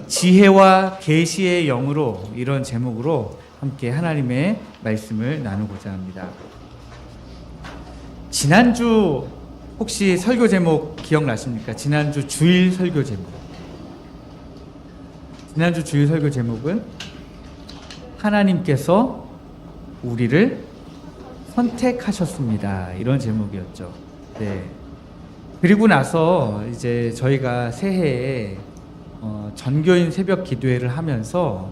지혜와 계시의 영으로, 이런 제목으로 함께 하나님의 말씀을 나누고자 합니다. 지난주 혹시 설교 제목 기억나십니까? 지난주 주일 설교 제목. 지난주 주일 설교 제목은 하나님께서 우리를 선택하셨습니다. 이런 제목이었죠. 네. 그리고 나서 이제 저희가 새해에 전교인 새벽 기도회를 하면서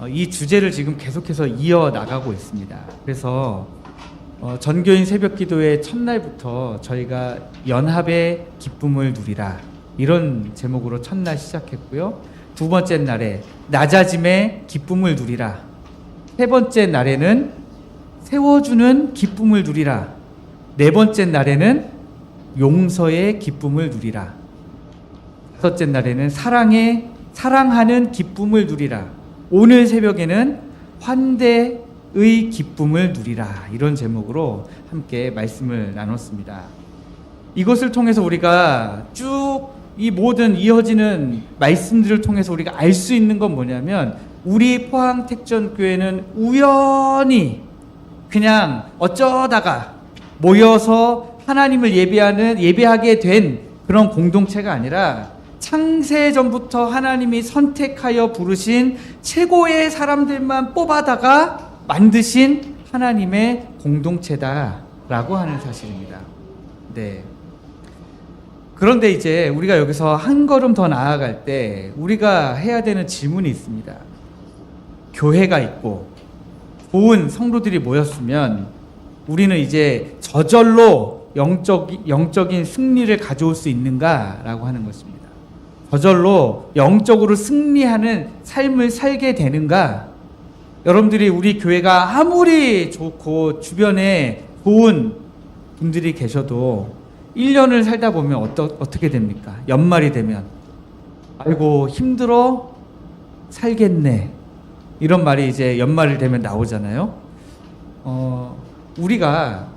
이 주제를 지금 계속해서 이어나가고 있습니다. 그래서 전교인 새벽 기도회 첫날부터 저희가 연합의 기쁨을 누리라, 이런 제목으로 첫날 시작했고요. 두 번째 날에 낮아짐의 기쁨을 누리라, 세 번째 날에는 세워주는 기쁨을 누리라, 네 번째 날에는 용서의 기쁨을 누리라, 다섯째 날에는 사랑하는 기쁨을 누리라, 오늘 새벽에는 환대의 기쁨을 누리라, 이런 제목으로 함께 말씀을 나눴습니다. 이것을 통해서 우리가 쭉 이 모든 이어지는 말씀들을 통해서 우리가 알 수 있는 건 뭐냐면, 우리 포항택전교회는 우연히 그냥 어쩌다가 모여서 하나님을 예배하게 된 그런 공동체가 아니라, 창세 전부터 하나님이 선택하여 부르신 최고의 사람들만 뽑아다가 만드신 하나님의 공동체다라고 하는 사실입니다. 네. 그런데 이제 우리가 여기서 한 걸음 더 나아갈 때 우리가 해야 되는 질문이 있습니다. 교회가 있고 좋은 성도들이 모였으면 우리는 이제 저절로 영적인 승리를 가져올 수 있는가라고 하는 것입니다. 저절로 영적으로 승리하는 삶을 살게 되는가? 여러분들이 우리 교회가 아무리 좋고 주변에 좋은 분들이 계셔도 1년을 살다 보면 어떻게 됩니까? 연말이 되면 아이고 힘들어 살겠네, 이런 말이 이제 연말이 되면 나오잖아요. 우리가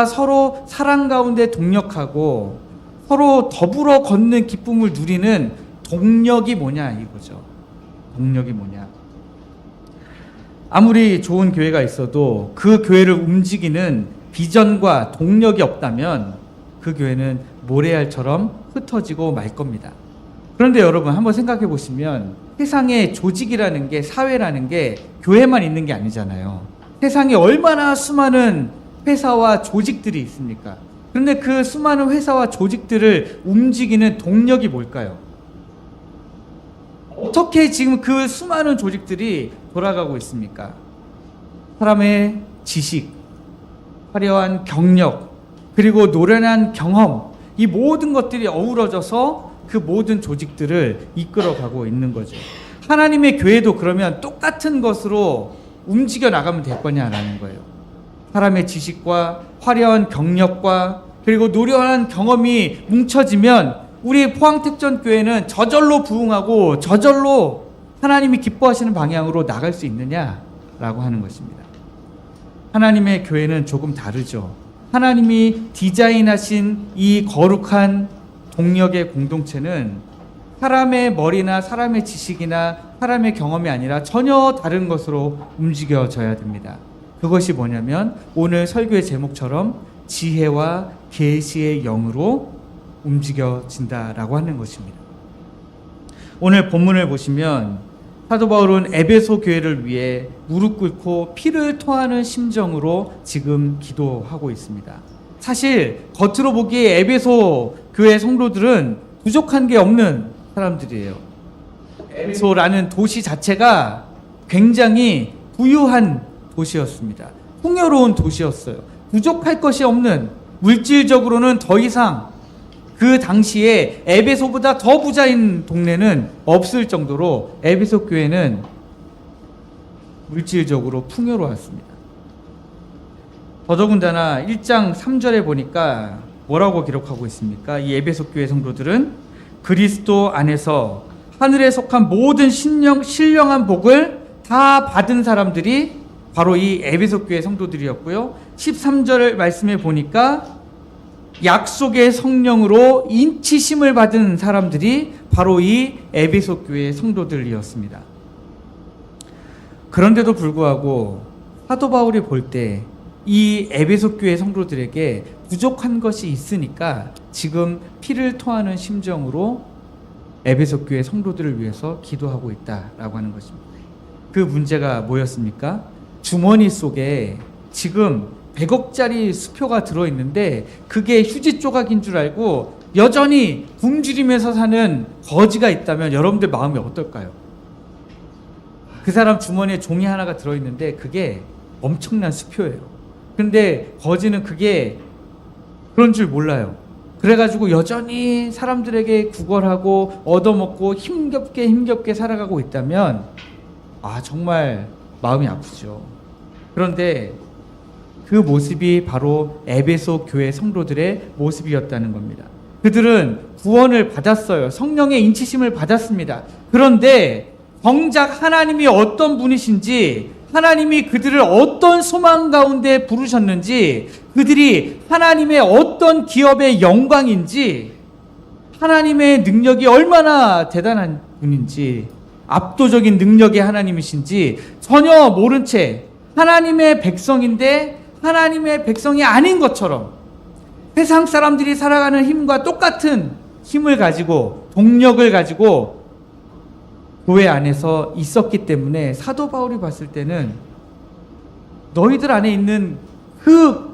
서로 사랑 가운데 동력하고 서로 더불어 걷는 기쁨을 누리는 동력이 뭐냐 이거죠. 동력이 뭐냐. 아무리 좋은 교회가 있어도 그 교회를 움직이는 비전과 동력이 없다면 그 교회는 모래알처럼 흩어지고 말 겁니다. 그런데 여러분 한번 생각해 보시면, 세상에 조직이라는 게, 사회라는 게 교회만 있는 게 아니잖아요. 세상에 얼마나 수많은 회사와 조직들이 있습니까? 그런데 그 수많은 회사와 조직들을 움직이는 동력이 뭘까요? 어떻게 지금 그 수많은 조직들이 돌아가고 있습니까? 사람의 지식, 화려한 경력, 그리고 노련한 경험, 이 모든 것들이 어우러져서 그 모든 조직들을 이끌어가고 있는 거죠. 하나님의 교회도 그러면 똑같은 것으로 움직여 나가면 될 거냐라는 거예요. 사람의 지식과 화려한 경력과 그리고 노련한 경험이 뭉쳐지면 우리 포항택전교회는 저절로 부흥하고 저절로 하나님이 기뻐하시는 방향으로 나갈 수 있느냐라고 하는 것입니다. 하나님의 교회는 조금 다르죠. 하나님이 디자인하신 이 거룩한 동력의 공동체는 사람의 머리나 사람의 지식이나 사람의 경험이 아니라 전혀 다른 것으로 움직여져야 됩니다. 그것이 뭐냐면 오늘 설교의 제목처럼 지혜와 계시의 영으로 움직여진다라고 하는 것입니다. 오늘 본문을 보시면 사도 바울은 에베소 교회를 위해 무릎 꿇고 피를 토하는 심정으로 지금 기도하고 있습니다. 사실 겉으로 보기에 에베소 교회 성도들은 부족한 게 없는 사람들이에요. 에베소라는 도시 자체가 굉장히 부유한 도시였습니다. 풍요로운 도시였어요. 부족할 것이 없는, 물질적으로는 더 이상 그 당시에 에베소보다 더 부자인 동네는 없을 정도로 에베소 교회는 물질적으로 풍요로웠습니다. 더더군다나 1장 3절에 보니까 뭐라고 기록하고 있습니까? 이 에베소 교회 성도들은 그리스도 안에서 하늘에 속한 모든 신령한 복을 다 받은 사람들이 바로 이 에베소 교회 성도들이었고요. 13절 말씀에 보니까 약속의 성령으로 인치심을 받은 사람들이 바로 이 에베소 교회의 성도들이었습니다. 그런데도 불구하고 사도 바울이 볼 때 이 에베소 교회 성도들에게 부족한 것이 있으니까 지금 피를 토하는 심정으로 에베소 교회 성도들을 위해서 기도하고 있다라고 하는 것입니다. 그 문제가 뭐였습니까? 주머니 속에 지금 100억짜리 수표가 들어있는데 그게 휴지 조각인 줄 알고 여전히 굶주리면서 사는 거지가 있다면 여러분들 마음이 어떨까요? 그 사람 주머니에 종이 하나가 들어있는데 그게 엄청난 수표예요. 근데 거지는 그게 그런 줄 몰라요. 그래가지고 여전히 사람들에게 구걸하고 얻어먹고 힘겹게 살아가고 있다면 정말 마음이 아프죠. 그런데 그 모습이 바로 에베소 교회 성도들의 모습이었다는 겁니다. 그들은 구원을 받았어요. 성령의 인치심을 받았습니다. 그런데 정작 하나님이 어떤 분이신지, 하나님이 그들을 어떤 소망 가운데 부르셨는지, 그들이 하나님의 어떤 기업의 영광인지, 하나님의 능력이 얼마나 대단한 분인지, 압도적인 능력의 하나님이신지 전혀 모른 채 하나님의 백성인데 하나님의 백성이 아닌 것처럼 세상 사람들이 살아가는 힘과 똑같은 힘을 가지고 동력을 가지고 교회 안에서 있었기 때문에 사도 바울이 봤을 때는 너희들 안에 있는 그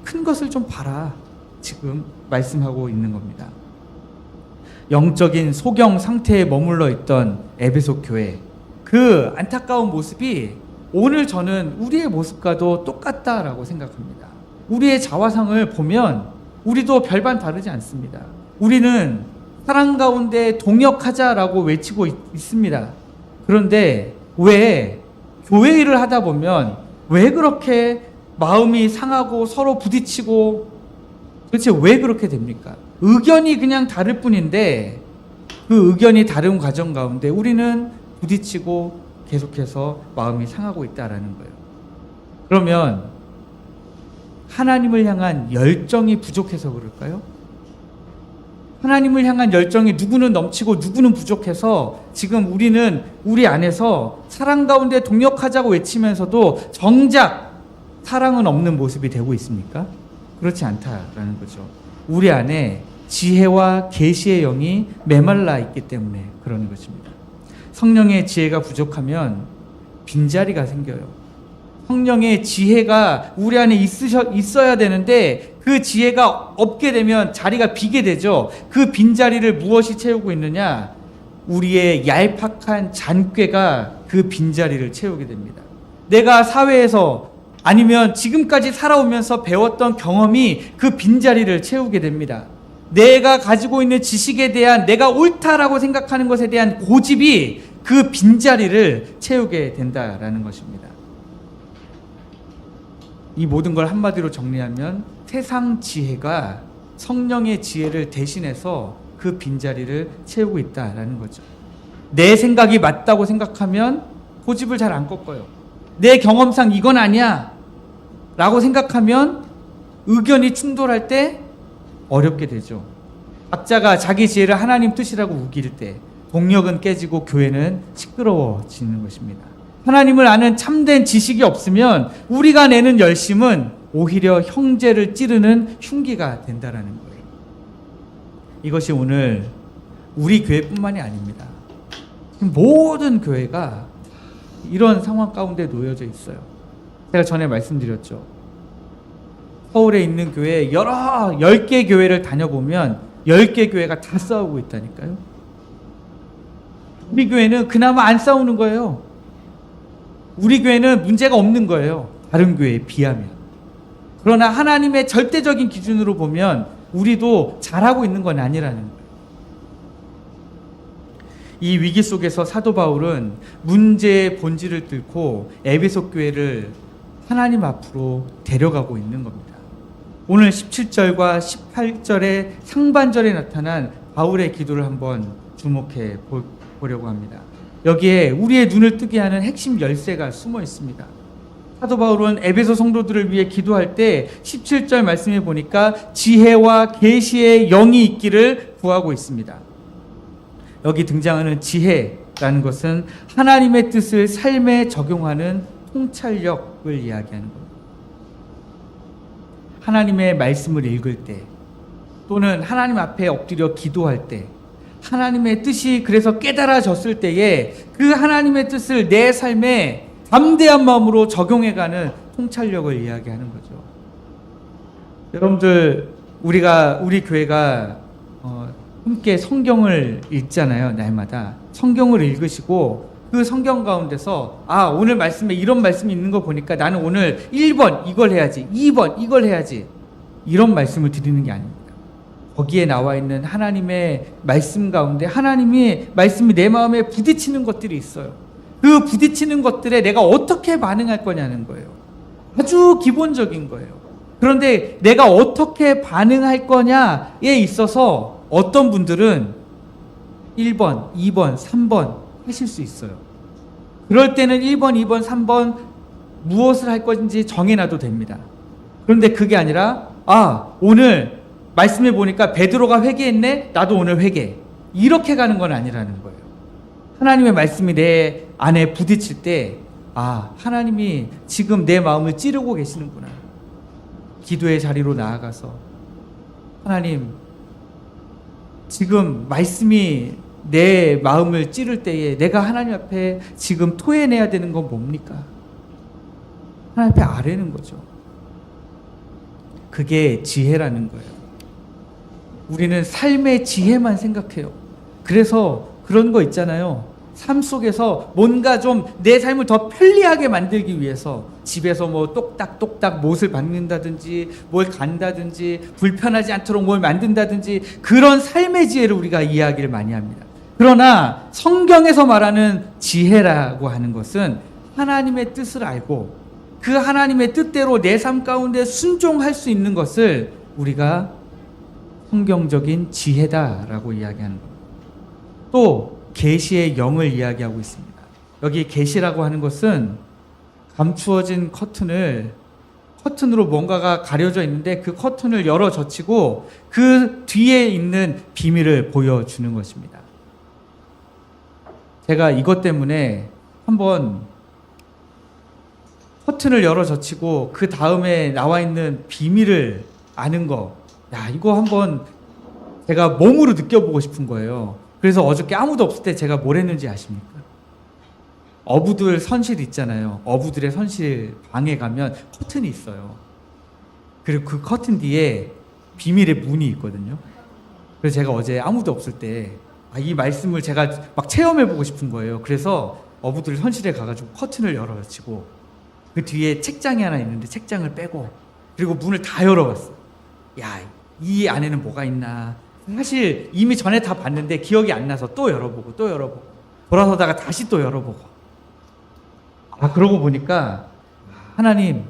큰 것을 좀 봐라, 지금 말씀하고 있는 겁니다. 영적인 소경 상태에 머물러 있던 에베소 교회, 그 안타까운 모습이 오늘 저는 우리의 모습과도 똑같다라고 생각합니다. 우리의 자화상을 보면 우리도 별반 다르지 않습니다. 우리는 사랑 가운데 동역하자라고 외치고 있습니다. 그런데 왜 교회 일을 하다 보면 왜 그렇게 마음이 상하고 서로 부딪히고 도대체 왜 그렇게 됩니까? 의견이 그냥 다를 뿐인데 그 의견이 다른 과정 가운데 우리는 부딪히고 계속해서 마음이 상하고 있다라는 거예요. 그러면 하나님을 향한 열정이 부족해서 그럴까요? 하나님을 향한 열정이 누구는 넘치고 누구는 부족해서 지금 우리는 우리 안에서 사랑 가운데 동역하자고 외치면서도 정작 사랑은 없는 모습이 되고 있습니까? 그렇지 않다라는 거죠. 우리 안에 지혜와 계시의 영이 메말라 있기 때문에 그러는 것입니다. 성령의 지혜가 부족하면 빈자리가 생겨요. 성령의 지혜가 우리 안에 있어야 되는데 그 지혜가 없게 되면 자리가 비게 되죠. 그 빈자리를 무엇이 채우고 있느냐? 우리의 얄팍한 잔꾀가 그 빈자리를 채우게 됩니다. 내가 사회에서 아니면 지금까지 살아오면서 배웠던 경험이 그 빈자리를 채우게 됩니다. 내가 가지고 있는 지식에 대한, 내가 옳다라고 생각하는 것에 대한 고집이 그 빈자리를 채우게 된다라는 것입니다. 이 모든 걸 한마디로 정리하면 세상 지혜가 성령의 지혜를 대신해서 그 빈자리를 채우고 있다라는 거죠. 내 생각이 맞다고 생각하면 고집을 잘 안 꺾어요. 내 경험상 이건 아니야 라고 생각하면 의견이 충돌할 때 어렵게 되죠. 각자가 자기 지혜를 하나님 뜻이라고 우길 때 동력은 깨지고 교회는 시끄러워지는 것입니다. 하나님을 아는 참된 지식이 없으면 우리가 내는 열심은 오히려 형제를 찌르는 흉기가 된다라는 거예요. 이것이 오늘 우리 교회뿐만이 아닙니다. 모든 교회가 이런 상황 가운데 놓여져 있어요. 제가 전에 말씀드렸죠. 서울에 있는 교회 10개 교회를 다녀보면 10개 교회가 다 싸우고 있다니까요. 우리 교회는 그나마 안 싸우는 거예요. 우리 교회는 문제가 없는 거예요. 다른 교회에 비하면. 그러나 하나님의 절대적인 기준으로 보면 우리도 잘하고 있는 건 아니라는 거예요. 이 위기 속에서 사도 바울은 문제의 본질을 뚫고 에베소 교회를 하나님 앞으로 데려가고 있는 겁니다. 오늘 17절과 18절의 상반절에 나타난 바울의 기도를 한번 주목해 보려고 합니다. 여기에 우리의 눈을 뜨게 하는 핵심 열쇠가 숨어 있습니다. 사도 바울은 에베소 성도들을 위해 기도할 때 17절 말씀해 보니까 지혜와 계시의 영이 있기를 구하고 있습니다. 여기 등장하는 지혜라는 것은 하나님의 뜻을 삶에 적용하는 통찰력을 이야기하는 겁니다. 하나님의 말씀을 읽을 때 또는 하나님 앞에 엎드려 기도할 때 하나님의 뜻이 그래서 깨달아졌을 때에 그 하나님의 뜻을 내 삶에 담대한 마음으로 적용해가는 통찰력을 이야기하는 거죠. 여러분들 우리 교회가 함께 성경을 읽잖아요. 날마다 성경을 읽으시고 그 성경 가운데서 오늘 말씀에 이런 말씀이 있는 거 보니까 나는 오늘 1번 이걸 해야지, 2번 이걸 해야지, 이런 말씀을 드리는 게 아닙니다. 거기에 나와 있는 하나님의 말씀 가운데 하나님이 말씀이 내 마음에 부딪히는 것들이 있어요. 그 부딪히는 것들에 내가 어떻게 반응할 거냐는 거예요. 아주 기본적인 거예요. 그런데 내가 어떻게 반응할 거냐에 있어서 어떤 분들은 1번, 2번, 3번 하실 수 있어요. 그럴 때는 1번, 2번, 3번 무엇을 할 건지 정해놔도 됩니다. 그런데 그게 아니라 오늘 말씀해 보니까 베드로가 회개했네, 나도 오늘 회개, 이렇게 가는 건 아니라는 거예요. 하나님의 말씀이 내 안에 부딪힐 때 하나님이 지금 내 마음을 찌르고 계시는구나. 기도의 자리로 나아가서 하나님, 지금 말씀이 내 마음을 찌를 때에 내가 하나님 앞에 지금 토해내야 되는 건 뭡니까? 하나님 앞에 아뢰는 거죠. 그게 지혜라는 거예요. 우리는 삶의 지혜만 생각해요. 그래서 그런 거 있잖아요. 삶 속에서 뭔가 좀 내 삶을 더 편리하게 만들기 위해서 집에서 뭐 똑딱똑딱 못을 박는다든지 뭘 간다든지 불편하지 않도록 뭘 만든다든지 그런 삶의 지혜를 우리가 이야기를 많이 합니다. 그러나 성경에서 말하는 지혜라고 하는 것은 하나님의 뜻을 알고 그 하나님의 뜻대로 내 삶 가운데 순종할 수 있는 것을 우리가 성경적인 지혜다라고 이야기하는 겁니다. 또 계시의 영을 이야기하고 있습니다. 여기 계시라고 하는 것은 감추어진 커튼으로 뭔가가 가려져 있는데 그 커튼을 열어 젖히고 그 뒤에 있는 비밀을 보여주는 것입니다. 제가 이것 때문에 한번 커튼을 열어 젖히고 그 다음에 나와 있는 비밀을 아는 거, 이거 한번 제가 몸으로 느껴보고 싶은 거예요. 그래서 어저께 아무도 없을 때 제가 뭘 했는지 아십니까? 어부들 선실 있잖아요. 어부들의 선실 방에 가면 커튼이 있어요. 그리고 그 커튼 뒤에 비밀의 문이 있거든요. 그래서 제가 어제 아무도 없을 때 이 말씀을 제가 막 체험해보고 싶은 거예요. 그래서 어부들 선실에 가가지고 커튼을 열어젖히고 그 뒤에 책장이 하나 있는데 책장을 빼고 그리고 문을 다 열어봤어. 이 안에는 뭐가 있나. 사실 이미 전에 다 봤는데 기억이 안 나서 또 열어보고 돌아서다가 다시 또 열어보고 그러고 보니까 하나님,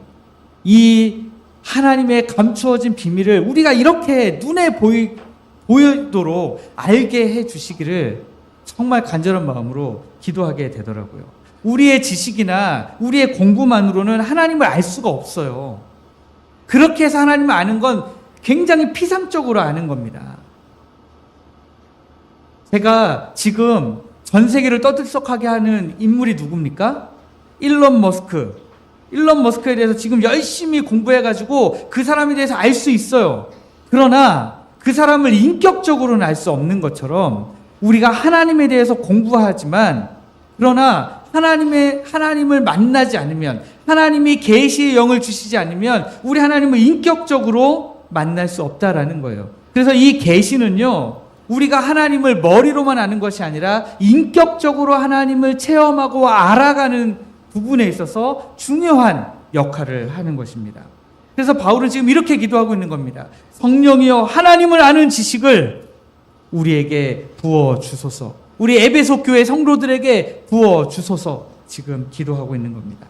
이 하나님의 감추어진 비밀을 우리가 이렇게 눈에 보이도록 알게 해주시기를 정말 간절한 마음으로 기도하게 되더라고요. 우리의 지식이나 우리의 공부만으로는 하나님을 알 수가 없어요. 그렇게 해서 하나님을 아는 건 굉장히 피상적으로 아는 겁니다. 제가 지금 전 세계를 떠들썩하게 하는 인물이 누굽니까? 일론 머스크에 대해서 지금 열심히 공부해가지고 그 사람에 대해서 알 수 있어요. 그러나 그 사람을 인격적으로는 알 수 없는 것처럼 우리가 하나님에 대해서 공부하지만 그러나 하나님을 만나지 않으면 하나님이 계시의 영을 주시지 않으면 우리 하나님을 인격적으로 만날 수 없다라는 거예요. 그래서 이 계시는요, 우리가 하나님을 머리로만 아는 것이 아니라 인격적으로 하나님을 체험하고 알아가는 부분에 있어서 중요한 역할을 하는 것입니다. 그래서 바울은 지금 이렇게 기도하고 있는 겁니다. 성령이여 하나님을 아는 지식을 우리에게 부어주소서. 우리 에베소 교회 성도들에게 부어주소서. 지금 기도하고 있는 겁니다.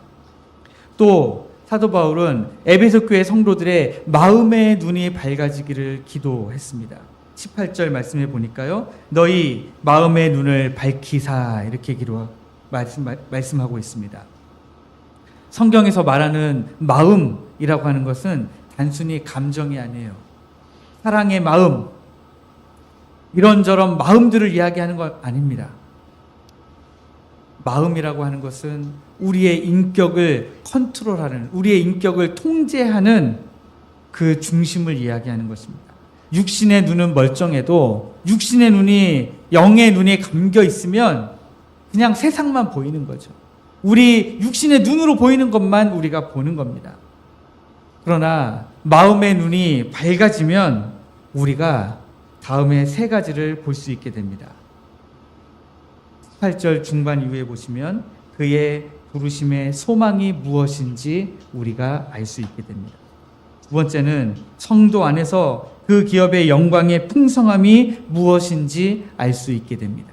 또 사도 바울은 에베소 교회 성도들의 마음의 눈이 밝아지기를 기도했습니다. 18절 말씀해 보니까요, 너희 마음의 눈을 밝히사, 이렇게 말씀하고 있습니다. 성경에서 말하는 마음이라고 하는 것은 단순히 감정이 아니에요. 사랑의 마음, 이런저런 마음들을 이야기하는 건 아닙니다. 마음이라고 하는 것은 우리의 인격을 컨트롤하는, 우리의 인격을 통제하는 그 중심을 이야기하는 것입니다. 육신의 눈은 멀쩡해도 육신의 눈이 영의 눈에 감겨 있으면 그냥 세상만 보이는 거죠. 우리 육신의 눈으로 보이는 것만 우리가 보는 겁니다. 그러나 마음의 눈이 밝아지면 우리가 다음에 세 가지를 볼 수 있게 됩니다. 8절 중반 이후에 보시면 그의 부르심의 소망이 무엇인지 우리가 알 수 있게 됩니다. 두 번째는 성도 안에서 그 기업의 영광의 풍성함이 무엇인지 알 수 있게 됩니다.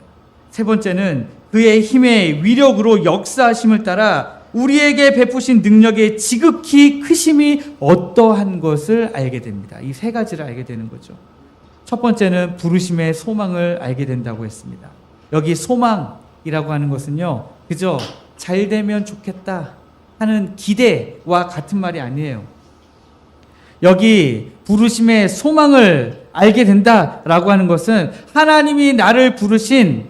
세 번째는 그의 힘의 위력으로 역사하심을 따라 우리에게 베푸신 능력의 지극히 크심이 어떠한 것을 알게 됩니다. 이 세 가지를 알게 되는 거죠. 첫 번째는 부르심의 소망을 알게 된다고 했습니다. 여기 소망이라고 하는 것은요, 그저 잘 되면 좋겠다 하는 기대와 같은 말이 아니에요. 여기 부르심의 소망을 알게 된다라고 하는 것은 하나님이 나를 부르신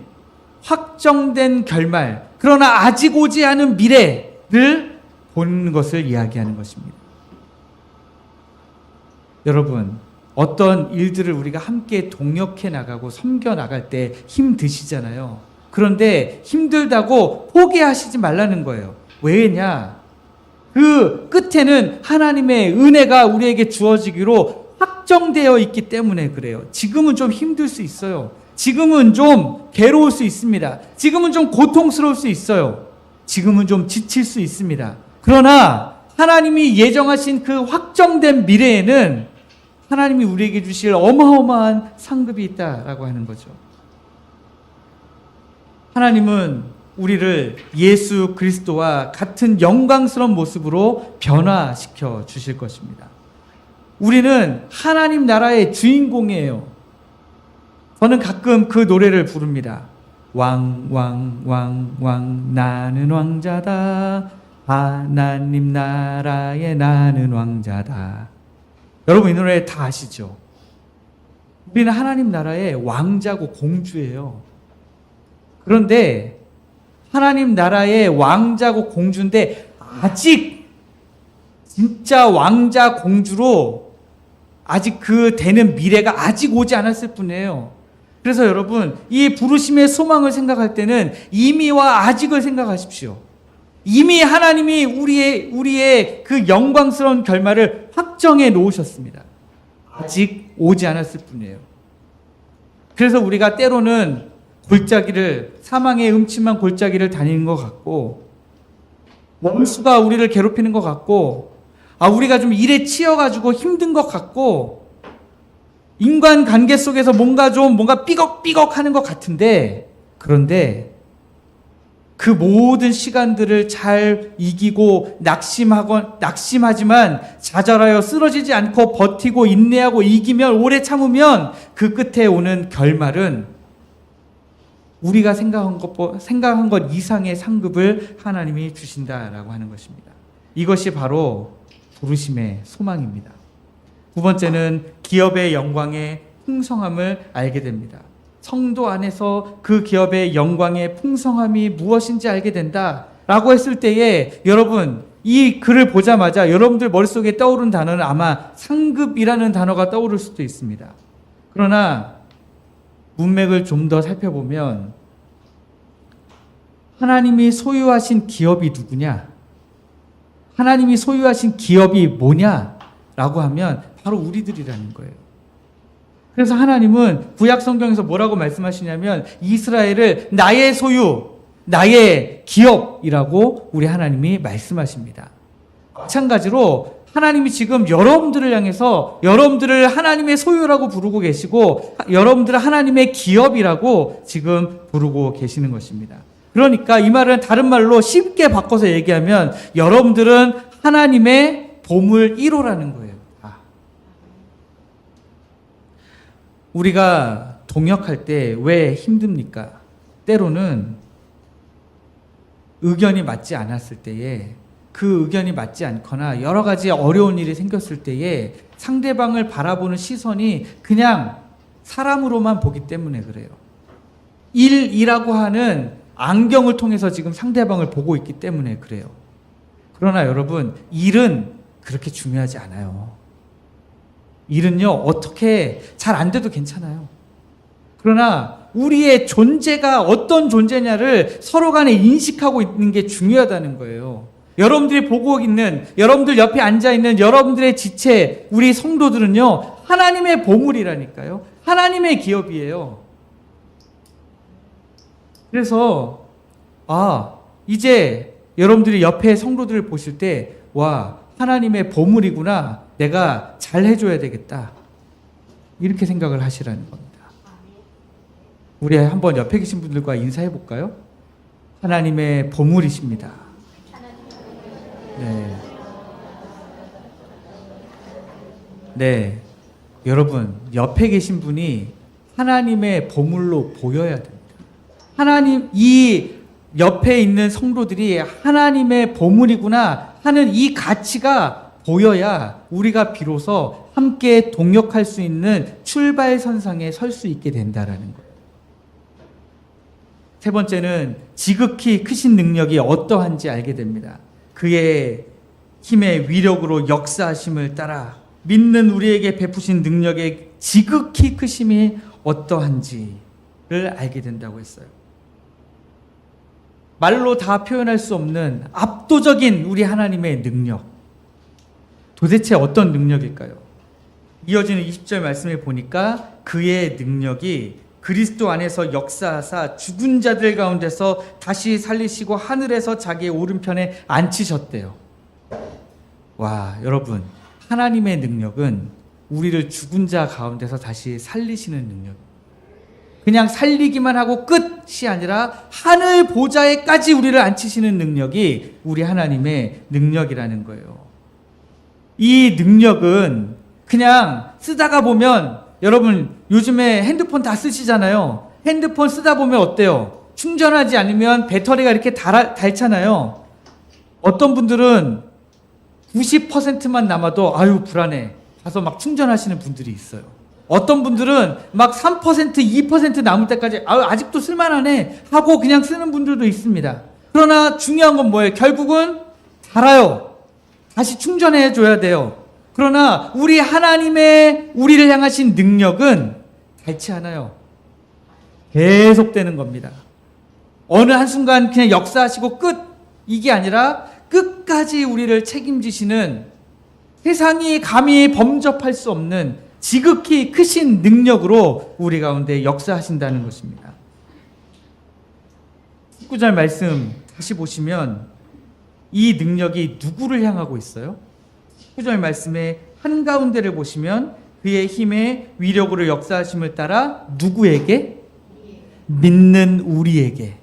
확정된 결말, 그러나 아직 오지 않은 미래를 보는 것을 이야기하는 것입니다. 여러분, 어떤 일들을 우리가 함께 동역해 나가고 섬겨 나갈 때 힘드시잖아요. 그런데 힘들다고 포기하시지 말라는 거예요. 왜냐? 그 끝에는 하나님의 은혜가 우리에게 주어지기로 확정되어 있기 때문에 그래요. 지금은 좀 힘들 수 있어요. 지금은 좀 괴로울 수 있습니다. 지금은 좀 고통스러울 수 있어요. 지금은 좀 지칠 수 있습니다. 그러나 하나님이 예정하신 그 확정된 미래에는 하나님이 우리에게 주실 어마어마한 상급이 있다라고 하는 거죠. 하나님은 우리를 예수 그리스도와 같은 영광스러운 모습으로 변화시켜 주실 것입니다. 우리는 하나님 나라의 주인공이에요. 저는 가끔 그 노래를 부릅니다. 왕 나는 왕자다. 하나님 나라에 나는 왕자다. 여러분 이 노래 다 아시죠? 우리는 하나님 나라의 왕자고 공주예요. 그런데 하나님 나라의 왕자고 공주인데 아직 진짜 왕자 공주로 아직 그 되는 미래가 아직 오지 않았을 뿐이에요. 그래서 여러분 이 부르심의 소망을 생각할 때는 이미와 아직을 생각하십시오. 이미 하나님이 우리의 그 영광스러운 결말을 확정해 놓으셨습니다. 아직 오지 않았을 뿐이에요. 그래서 우리가 때로는 사망의 음침한 골짜기를 다니는 것 같고, 원수가 우리를 괴롭히는 것 같고, 우리가 좀 일에 치여가지고 힘든 것 같고, 인간 관계 속에서 뭔가 삐걱삐걱 하는 것 같은데, 그런데 그 모든 시간들을 잘 이기고 낙심하지만 좌절하여 쓰러지지 않고 버티고 인내하고 이기면 오래 참으면 그 끝에 오는 결말은 우리가 생각한 것 이상의 상급을 하나님이 주신다라고 하는 것입니다. 이것이 바로 부르심의 소망입니다. 두 번째는 기업의 영광의 풍성함을 알게 됩니다. 성도 안에서 그 기업의 영광의 풍성함이 무엇인지 알게 된다라고 했을 때에 여러분 이 글을 보자마자 여러분들 머릿속에 떠오른 단어는 아마 상급이라는 단어가 떠오를 수도 있습니다. 그러나 문맥을 좀 더 살펴보면 하나님이 소유하신 기업이 누구냐? 하나님이 소유하신 기업이 뭐냐라고 하면 바로 우리들이라는 거예요. 그래서 하나님은 구약 성경에서 뭐라고 말씀하시냐면 이스라엘을 나의 소유, 나의 기업이라고 우리 하나님이 말씀하십니다. 마찬가지로 하나님이 지금 여러분들을 향해서 여러분들을 하나님의 소유라고 부르고 계시고 여러분들을 하나님의 기업이라고 지금 부르고 계시는 것입니다. 그러니까 이 말은 다른 말로 쉽게 바꿔서 얘기하면 여러분들은 하나님의 보물 1호라는 거예요. 우리가 동역할 때 왜 힘듭니까? 때로는 의견이 맞지 않았을 때에 그 의견이 맞지 않거나 여러 가지 어려운 일이 생겼을 때에 상대방을 바라보는 시선이 그냥 사람으로만 보기 때문에 그래요. 일이라고 하는 안경을 통해서 지금 상대방을 보고 있기 때문에 그래요. 그러나 여러분, 일은 그렇게 중요하지 않아요. 일은요, 어떻게 잘 안 돼도 괜찮아요. 그러나 우리의 존재가 어떤 존재냐를 서로 간에 인식하고 있는 게 중요하다는 거예요. 여러분들이 보고 있는, 여러분들 옆에 앉아있는 여러분들의 지체, 우리 성도들은요, 하나님의 보물이라니까요. 하나님의 기업이에요. 그래서, 이제 여러분들이 옆에 성도들을 보실 때, 와, 하나님의 보물이구나. 내가 잘 해줘야 되겠다. 이렇게 생각을 하시라는 겁니다. 우리 한번 옆에 계신 분들과 인사해 볼까요? 하나님의 보물이십니다. 네. 네. 여러분, 옆에 계신 분이 하나님의 보물로 보여야 됩니다. 하나님, 이 옆에 있는 성도들이 하나님의 보물이구나 하는 이 가치가 보여야 우리가 비로소 함께 동역할 수 있는 출발선상에 설 수 있게 된다라는 거예요. 세 번째는 지극히 크신 능력이 어떠한지 알게 됩니다. 그의 힘의 위력으로 역사하심을 따라 믿는 우리에게 베푸신 능력의 지극히 크심이 어떠한지를 알게 된다고 했어요. 말로 다 표현할 수 없는 압도적인 우리 하나님의 능력. 도대체 어떤 능력일까요? 이어지는 20절 말씀을 보니까 그의 능력이 그리스도 안에서 역사하사 죽은 자들 가운데서 다시 살리시고 하늘에서 자기의 오른편에 앉히셨대요. 와, 여러분, 하나님의 능력은 우리를 죽은 자 가운데서 다시 살리시는 능력. 그냥 살리기만 하고 끝이 아니라 하늘 보좌에까지 우리를 앉히시는 능력이 우리 하나님의 능력이라는 거예요. 이 능력은 그냥 쓰다가 보면, 여러분 요즘에 핸드폰 다 쓰시잖아요. 핸드폰 쓰다 보면 어때요? 충전하지 않으면 배터리가 이렇게 닳잖아요. 어떤 분들은 90%만 남아도 아유 불안해 가서 막 충전하시는 분들이 있어요. 어떤 분들은 막 3%, 2% 남을 때까지 아직도 쓸만하네 하고 그냥 쓰는 분들도 있습니다. 그러나 중요한 건 뭐예요? 결국은 닳아요. 다시 충전해 줘야 돼요. 그러나 우리 하나님의 우리를 향하신 능력은 닳지 않아요. 계속되는 겁니다. 어느 한순간 그냥 역사하시고 끝, 이게 아니라 끝까지 우리를 책임지시는, 세상이 감히 범접할 수 없는 지극히 크신 능력으로 우리 가운데 역사하신다는 것입니다. 19절 말씀 다시 보시면 이 능력이 누구를 향하고 있어요? 19절 말씀의 한가운데를 보시면 그의 힘의 위력으로 역사하심을 따라 누구에게? 믿는 우리에게.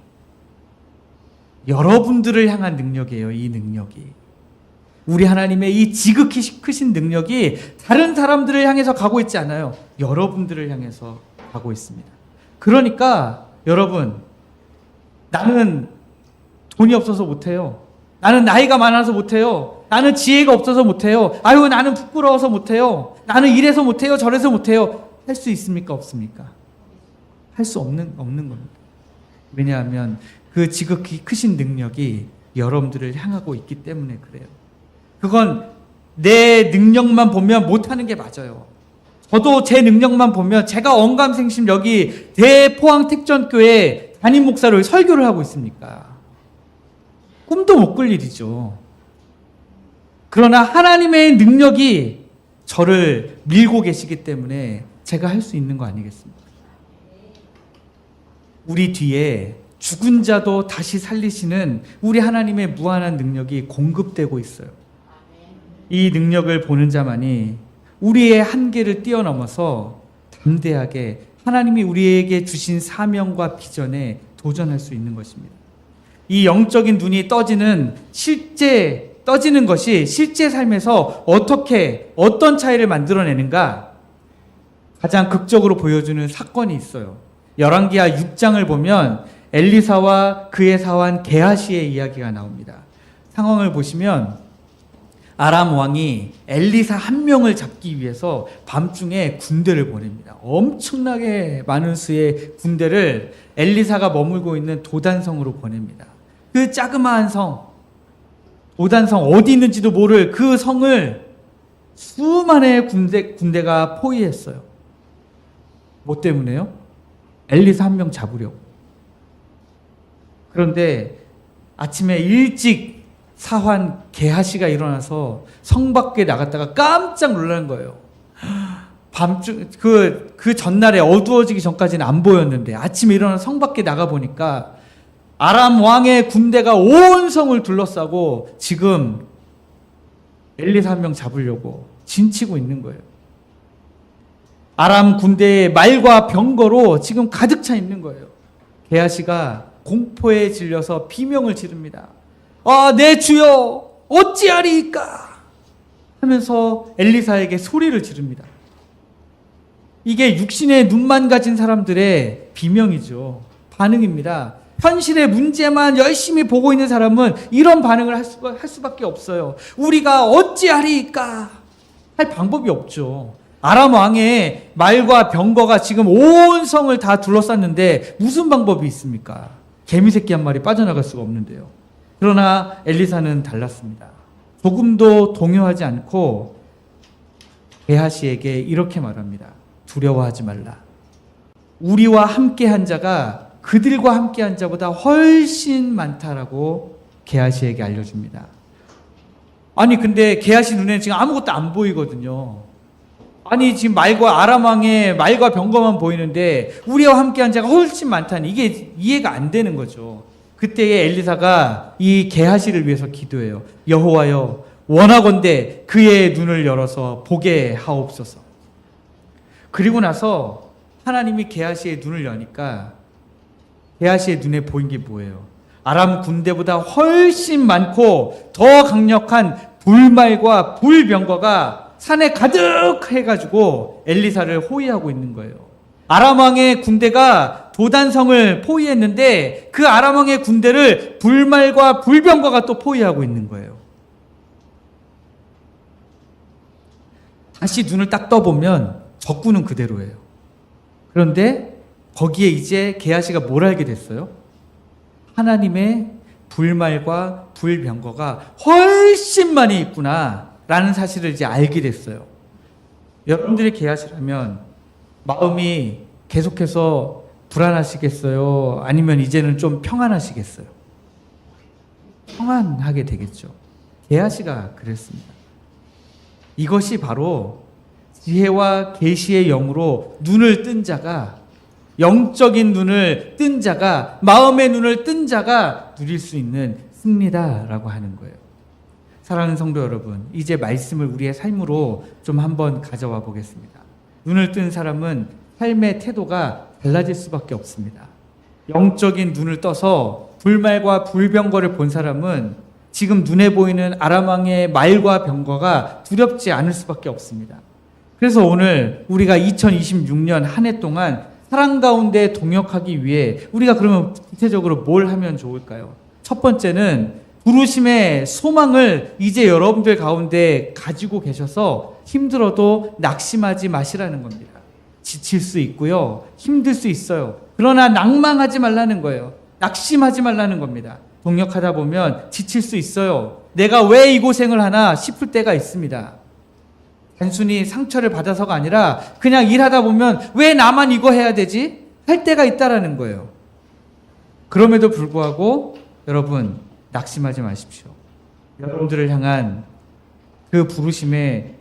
여러분들을 향한 능력이에요. 이 능력이. 우리 하나님의 이 지극히 크신 능력이 다른 사람들을 향해서 가고 있지 않아요. 여러분들을 향해서 가고 있습니다. 그러니까 여러분, 나는 돈이 없어서 못해요. 나는 나이가 많아서 못해요. 나는 지혜가 없어서 못해요. 아유, 나는 부끄러워서 못해요. 나는 이래서 못해요. 저래서 못해요. 할 수 있습니까? 없습니까? 할 수 없는 겁니다. 왜냐하면 그 지극히 크신 능력이 여러분들을 향하고 있기 때문에 그래요. 그건 내 능력만 보면 못하는 게 맞아요. 저도 제 능력만 보면 제가 언감생심 여기 대포항택전교회 담임 목사로 설교를 하고 있습니까? 꿈도 못 꿀 일이죠. 그러나 하나님의 능력이 저를 밀고 계시기 때문에 제가 할 수 있는 거 아니겠습니까? 우리 뒤에 죽은 자도 다시 살리시는 우리 하나님의 무한한 능력이 공급되고 있어요. 이 능력을 보는 자만이 우리의 한계를 뛰어넘어서 담대하게 하나님이 우리에게 주신 사명과 비전에 도전할 수 있는 것입니다. 이 영적인 눈이 떠지는 것이 실제 삶에서 어떤 차이를 만들어내는가 가장 극적으로 보여주는 사건이 있어요. 열왕기하 6장을 보면 엘리사와 그의 사환 게하시의 이야기가 나옵니다. 상황을 보시면 아람 왕이 엘리사 한 명을 잡기 위해서 밤중에 군대를 보냅니다. 엄청나게 많은 수의 군대를 엘리사가 머물고 있는 도단성으로 보냅니다. 그 자그마한 성, 도단성 어디 있는지도 모를 그 성을 수많은 군대가 포위했어요. 뭐 때문에요? 엘리사 한 명 잡으려고. 그런데 아침에 일찍 사환 게하시가 일어나서 성 밖에 나갔다가 깜짝 놀라는 거예요. 밤중 그 전날에 어두워지기 전까지는 안 보였는데 아침에 일어나서 성 밖에 나가 보니까 아람 왕의 군대가 온 성을 둘러싸고 지금 엘리사 한 명 잡으려고 진치고 있는 거예요. 아람 군대의 말과 병거로 지금 가득 차 있는 거예요. 게하시가 공포에 질려서 비명을 지릅니다. 아, 내 주여 어찌하리이까 하면서 엘리사에게 소리를 지릅니다. 이게 육신의 눈만 가진 사람들의 비명이죠. 반응입니다. 현실의 문제만 열심히 보고 있는 사람은 이런 반응을 할 수밖에 없어요. 우리가 어찌하리이까 할 방법이 없죠. 아람 왕의 말과 병거가 지금 온 성을 다 둘러쌌는데 무슨 방법이 있습니까? 개미새끼 한 마리 빠져나갈 수가 없는데요. 그러나 엘리사는 달랐습니다. 조금도 동요하지 않고 게하시에게 이렇게 말합니다. 두려워하지 말라. 우리와 함께한 자가 그들과 함께한 자보다 훨씬 많다라고 게하시에게 알려줍니다. 아니 근데 게하시 눈에는 지금 아무것도 안 보이거든요. 아니 지금 아람 왕의 말과 병거만 보이는데 우리와 함께한 자가 훨씬 많다니 이게 이해가 안 되는 거죠. 그때에 엘리사가 이 게하시를 위해서 기도해요. 여호와여 원하건대 그의 눈을 열어서 보게 하옵소서. 그리고 나서 하나님이 게하시의 눈을 여니까 게하시의 눈에 보인 게 뭐예요? 아람 군대보다 훨씬 많고 더 강력한 불말과 불병거가 산에 가득해가지고 엘리사를 호위하고 있는 거예요. 아람 왕의 군대가 도단성을 포위했는데 그 아람 왕의 군대를 불말과 불병거가 또 포위하고 있는 거예요. 다시 눈을 딱 떠보면 적군은 그대로예요. 그런데 거기에 이제 게하시가 뭘 알게 됐어요? 하나님의 불말과 불병거가 훨씬 많이 있구나 라는 사실을 이제 알게 됐어요. 여러분들이 게하시라면 마음이 계속해서 불안하시겠어요? 아니면 이제는 좀 평안하시겠어요? 평안하게 되겠죠. 게하시가 그랬습니다. 이것이 바로 지혜와 계시의 영으로 눈을 뜬 자가, 영적인 눈을 뜬 자가, 마음의 눈을 뜬 자가 누릴 수 있는 승리다라고 하는 거예요. 사랑하는 성도 여러분, 이제 말씀을 우리의 삶으로 좀 한번 가져와 보겠습니다. 눈을 뜬 사람은 삶의 태도가 달라질 수밖에 없습니다. 영적인 눈을 떠서 불말과 불병거를 본 사람은 지금 눈에 보이는 아람 왕의 말과 병거가 두렵지 않을 수밖에 없습니다. 그래서 오늘 우리가 2026년 한 해 동안 사랑 가운데 동역하기 위해 우리가 그러면 구체적으로 뭘 하면 좋을까요? 첫 번째는 부르심의 소망을 이제 여러분들 가운데 가지고 계셔서 힘들어도 낙심하지 마시라는 겁니다. 지칠 수 있고요. 힘들 수 있어요. 그러나 낭망하지 말라는 거예요. 낙심하지 말라는 겁니다. 동역하다 보면 지칠 수 있어요. 내가 왜 이 고생을 하나 싶을 때가 있습니다. 단순히 상처를 받아서가 아니라 그냥 일하다 보면 왜 나만 이거 해야 되지? 할 때가 있다라는 거예요. 그럼에도 불구하고 여러분 낙심하지 마십시오. 여러분들을 향한 그 부르심의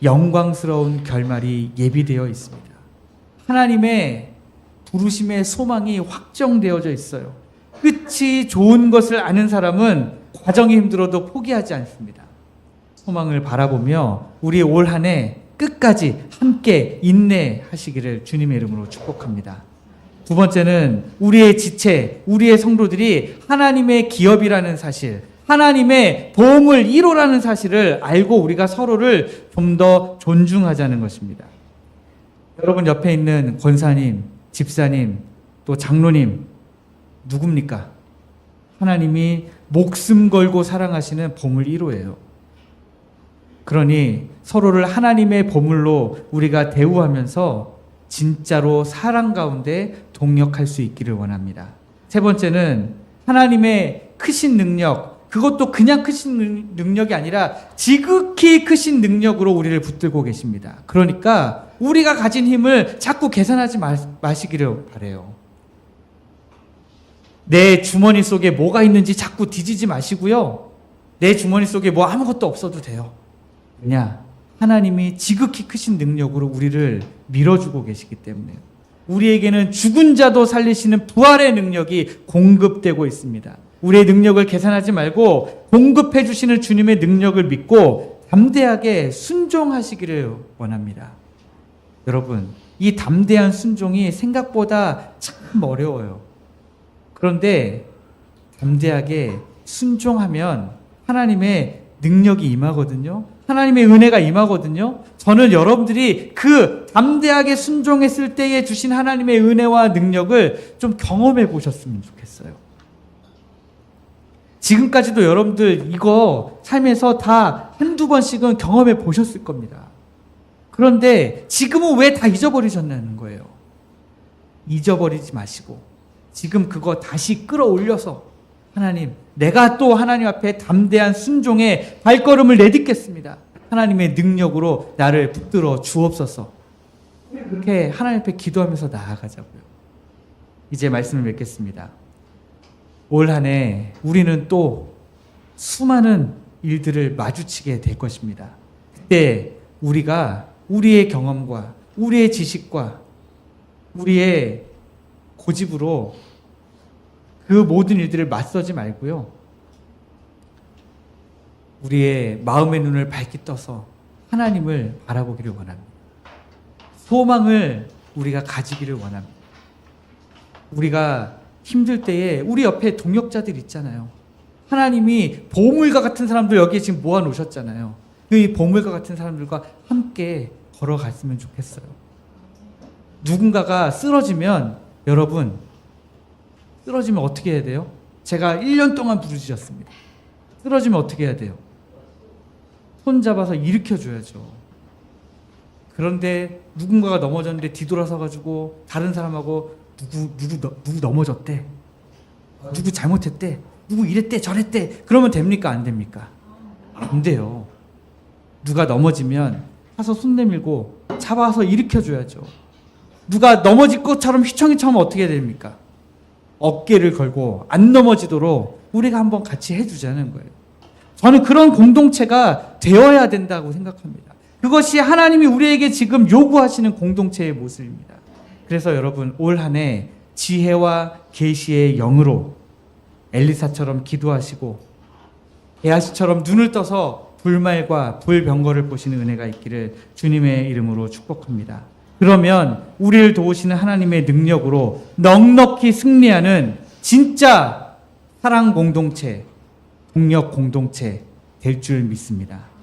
영광스러운 결말이 예비되어 있습니다. 하나님의 부르심의 소망이 확정되어져 있어요. 끝이 좋은 것을 아는 사람은 과정이 힘들어도 포기하지 않습니다. 소망을 바라보며 우리 올 한 해 끝까지 함께 인내하시기를 주님의 이름으로 축복합니다. 두 번째는 우리의 지체, 우리의 성도들이 하나님의 기업이라는 사실, 하나님의 보험을 1호라는 사실을 알고 우리가 서로를 좀 더 존중하자는 것입니다. 여러분 옆에 있는 권사님, 집사님, 또 장로님 누굽니까? 하나님이 목숨 걸고 사랑하시는 보물 1호예요. 그러니 서로를 하나님의 보물로 우리가 대우하면서 진짜로 사랑 가운데 동역할 수 있기를 원합니다. 세 번째는 하나님의 크신 능력, 그것도 그냥 크신 능력이 아니라 지극히 크신 능력으로 우리를 붙들고 계십니다. 그러니까 우리가 가진 힘을 자꾸 계산하지 마시기를 바라요. 내 주머니 속에 뭐가 있는지 자꾸 뒤지지 마시고요. 내 주머니 속에 뭐 아무것도 없어도 돼요. 왜냐? 하나님이 지극히 크신 능력으로 우리를 밀어주고 계시기 때문에 우리에게는 죽은 자도 살리시는 부활의 능력이 공급되고 있습니다. 우리의 능력을 계산하지 말고 공급해 주시는 주님의 능력을 믿고 담대하게 순종하시기를 원합니다. 여러분, 이 담대한 순종이 생각보다 참 어려워요. 그런데 담대하게 순종하면 하나님의 능력이 임하거든요. 하나님의 은혜가 임하거든요. 저는 여러분들이 그 담대하게 순종했을 때에 주신 하나님의 은혜와 능력을 좀 경험해 보셨으면 좋겠어요. 지금까지도 여러분들 이거 삶에서 다 한두 번씩은 경험해 보셨을 겁니다. 그런데 지금은 왜 다 잊어버리셨냐는 거예요. 잊어버리지 마시고 지금 그거 다시 끌어올려서 하나님, 내가 또 하나님 앞에 담대한 순종의 발걸음을 내딛겠습니다. 하나님의 능력으로 나를 붙들어 주옵소서. 이렇게 하나님 앞에 기도하면서 나아가자고요. 이제 말씀을 맺겠습니다. 올 한 해 우리는 또 수많은 일들을 마주치게 될 것입니다. 그때 우리가 우리의 경험과 우리의 지식과 우리의 고집으로 그 모든 일들을 맞서지 말고요. 우리의 마음의 눈을 밝게 떠서 하나님을 바라보기를 원합니다. 소망을 우리가 가지기를 원합니다. 우리가 힘들 때에 우리 옆에 동역자들 있잖아요. 하나님이 보물과 같은 사람들 여기에 지금 모아놓으셨잖아요. 그 보물과 같은 사람들과 함께 걸어갔으면 좋겠어요. 누군가가 쓰러지면 여러분 쓰러지면 어떻게 해야 돼요? 제가 1년 동안 부르짖었습니다. 쓰러지면 어떻게 해야 돼요? 손 잡아서 일으켜줘야죠. 그런데 누군가가 넘어졌는데 뒤돌아서가지고 다른 사람하고 누구 넘어졌대. 누구 잘못했대. 누구 이랬대 저랬대. 그러면 됩니까? 안 됩니까? 안 돼요. 누가 넘어지면 가서 손 내밀고 잡아서 일으켜줘야죠. 누가 넘어질 것처럼 휘청휘청하면 어떻게 해야 됩니까? 어깨를 걸고 안 넘어지도록 우리가 한번 같이 해주자는 거예요. 저는 그런 공동체가 되어야 된다고 생각합니다. 그것이 하나님이 우리에게 지금 요구하시는 공동체의 모습입니다. 그래서 여러분 올 한 해 지혜와 계시의 영으로 엘리사처럼 기도하시고 게하시처럼 눈을 떠서 불말과 불병거를 보시는 은혜가 있기를 주님의 이름으로 축복합니다. 그러면 우리를 도우시는 하나님의 능력으로 넉넉히 승리하는 진짜 사랑 공동체, 동력 공동체 될 줄 믿습니다.